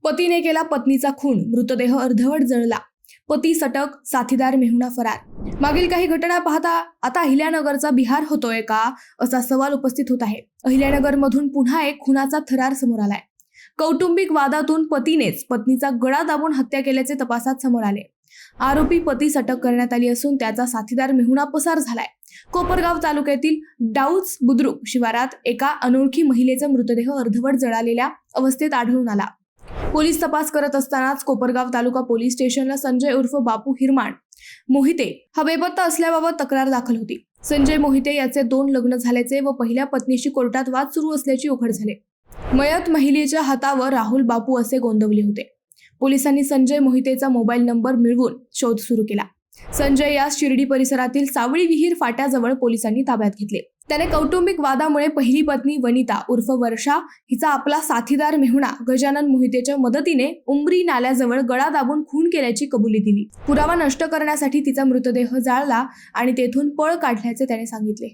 पतीने केला पत्नीचा खून, मृतदेह अर्धवट जळला. पती सटक, साथीदार मेहुणा फरार. मागील काही घटना पाहता आता अहिल्यानगरचा बिहार होतोय का, असा सवाल उपस्थित होत आहे. अहिल्यानगर मधून पुन्हा एक खुनाचा थरार समोर आलाय. कौटुंबिक वादातून पतीनेच पत्नीचा गळा दाबून हत्या केल्याचे तपासात समोर आले. आरोपी पतीस अटक करण्यात आली असून त्याचा साथीदार मेहुणा पसार झालाय. कोपरगाव तालुक्यातील डाऊज बुद्रुक शिवारात एका अनोळखी महिलेचा मृतदेह अर्धवट जळालेल्या अवस्थेत आढळून आला. पोलीस तपास करत असतानाच कोपरगाव तालुका पोलीस स्टेशनला संजय उर्फ बापू हिरमाण मोहिते हा बेपत्ता असल्याबाबत तक्रार दाखल होती. संजय मोहिते याचे 2 लग्न झाल्याचे व पहिल्या पत्नीशी कोर्टात वाद सुरू असल्याची उघड झाले. मयत महिलेच्या हातावर राहुल बापू असे गोंदवले होते. पोलिसांनी संजय मोहितेचा मोबाईल नंबर मिळवून शोध सुरू केला. संजय यास शिर्डी परिसरातील सावळी विहीर फाट्याजवळ पोलिसांनी ताब्यात घेतले. त्याने कौटुंबिक वादामुळे पहिली पत्नी वनिता उर्फ वर्षा हिचा आपला साथीदार मेहुणा गजानन मोहितेच्या मदतीने उमरी नाल्याजवळ गळा दाबून खून केल्याची कबुली दिली. पुरावा नष्ट करण्यासाठी तिचा मृतदेह जाळला आणि तेथून पळ काढल्याचे त्याने सांगितले.